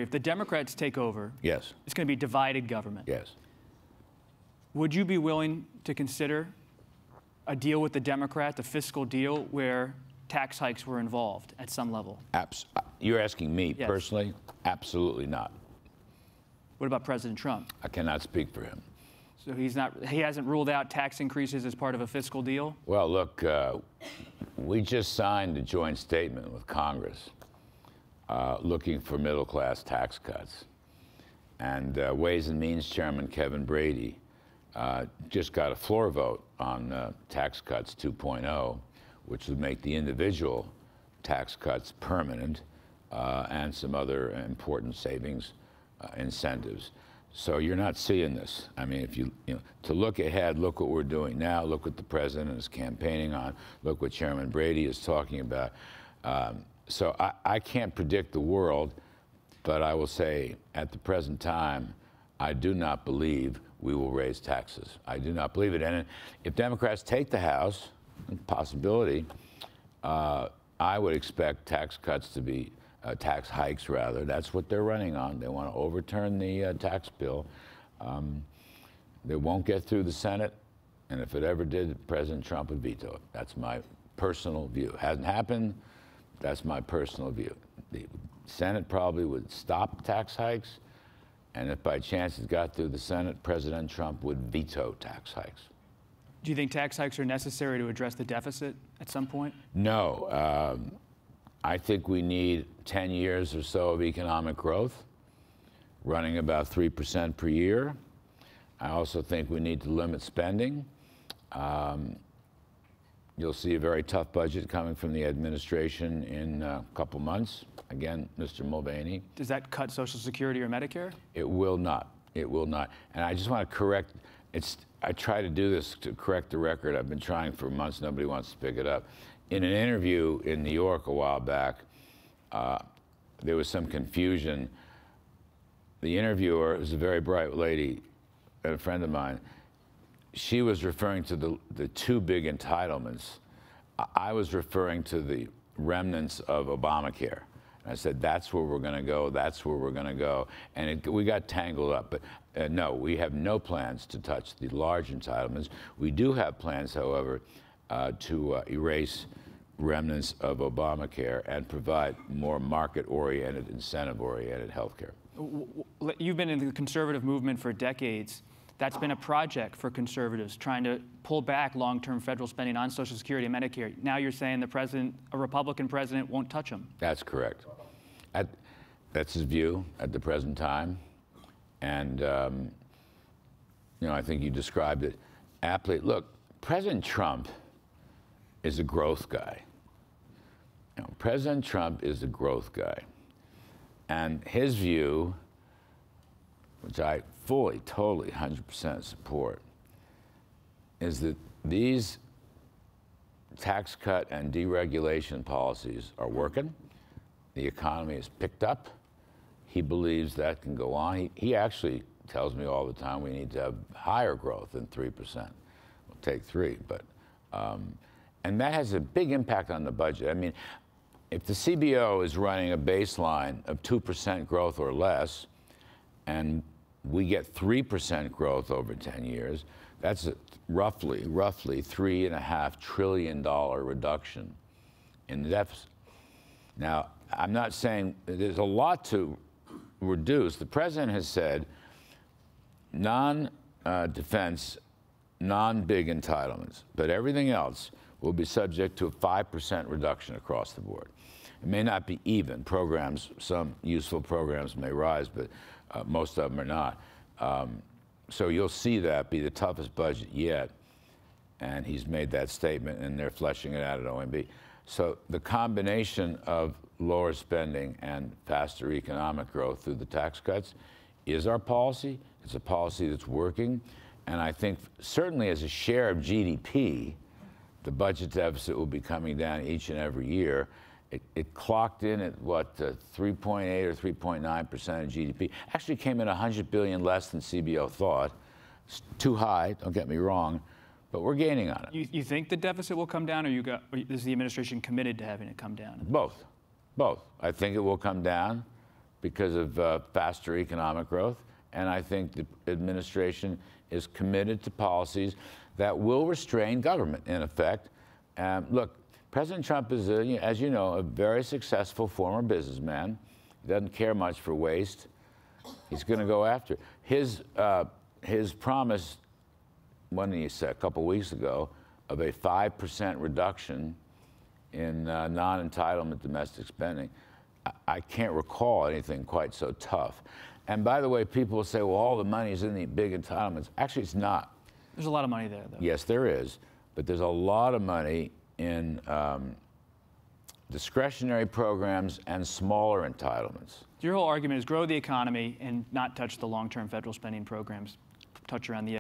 if the Democrats take over, yes, it's going to be divided government. yes. Would you be willing to consider a deal with the Democrats, a fiscal deal where tax hikes were involved at some level? You're asking me Yes. personally? Absolutely not. What about President Trump? I cannot speak for him. So he hasn't ruled out tax increases as part of a fiscal deal? Well, look, we just signed a joint statement with Congress looking for middle-class tax cuts. And Ways and Means Chairman Kevin Brady just got a floor vote on tax cuts 2.0, which would make the individual tax cuts permanent and some other important savings incentives. So you're not seeing this. I mean, if you know, to look ahead, look what we're doing now, look what the president is campaigning on, look what Chairman Brady is talking about. So I can't predict the world, but I will say at the present time, I do not believe we will raise taxes. I do not believe it. And if Democrats take the House, possibility, I would expect tax cuts to be tax hikes, rather. That's what they're running on. They want to overturn the tax bill. They won't get through the Senate, and if it ever did, President Trump would veto it. That's my personal view. Hasn't happened. That's my personal view. The Senate probably would stop tax hikes, and if by chance it got through the Senate, President Trump would veto tax hikes. Do you think tax hikes are necessary to address the deficit at some point? No. I think we need 10 years or so of economic growth, running about 3% per year. I also think we need to limit spending. You'll see a very tough budget coming from the administration in a couple months. Again, Mr. Mulvaney. Does that cut Social Security or Medicare? It will not. It will not. And I just want to correct, I try to do this to correct the record. I've been trying for months. Nobody wants to pick it up. In an interview in New York a while back, there was some confusion. The interviewer was a very bright lady, a friend of mine. She was referring to the two big entitlements. I was referring to the remnants of Obamacare. And I said, that's where we're going to go, that's where we're going to go. And we got tangled up. But no, we have no plans to touch the large entitlements. We do have plans, however, to erase remnants of Obamacare and provide more market-oriented, incentive-oriented health care. You've been in the conservative movement for decades. That's been a project for conservatives, trying to pull back long-term federal spending on Social Security and Medicare. Now you're saying the president, a Republican president, won't touch them. That's correct. That's his view at the present time. And, you know, I think you described it aptly. Look, President Trump is a growth guy. You know, President Trump is a growth guy. And his view, which I fully, totally, 100% support, is that these tax cut and deregulation policies are working. The economy has picked up. He believes that can go on. He actually tells me all the time we need to have higher growth than 3%. We'll take 3, but and that has a big impact on the budget. I mean, if the CBO is running a baseline of 2% growth or less, and we get 3% growth over 10 years, that's a roughly $3.5 trillion reduction in the deficit. Now, I'm not saying there's a lot to reduce. The president has said non-defense, non-big entitlements, but everything else will be subject to a 5% reduction across the board. It may not be even. Programs, some useful programs may rise, but most of them are not. So you'll see that be the toughest budget yet, and he's made that statement, and they're fleshing it out at OMB. So the combination of lower spending and faster economic growth through the tax cuts is our policy. It's a policy that's working, and I think certainly as a share of GDP, the budget deficit will be coming down each and every year. It clocked in at, what, 3.8 or 3.9% of GDP. Actually came in $100 billion less than CBO thought. It's too high, don't get me wrong, but we're gaining on it. You think the deficit will come down, or is the administration committed to having it come down? Both. Both. I think it will come down, because of faster economic growth. And I think the administration is committed to policies that will restrain government, in effect. Look, President Trump is, as you know, a very successful former businessman. He doesn't care much for waste. He's going to go after it. His promise, when he said a couple weeks ago, of a 5% reduction in non-entitlement domestic spending, I can't recall anything quite so tough. And by the way, people will say, well, all the money is in the big entitlements. Actually, it's not. There's a lot of money there, though. Yes, there is. But there's a lot of money in discretionary programs and smaller entitlements. Your whole argument is grow the economy and not touch the long-term federal spending programs, touch around the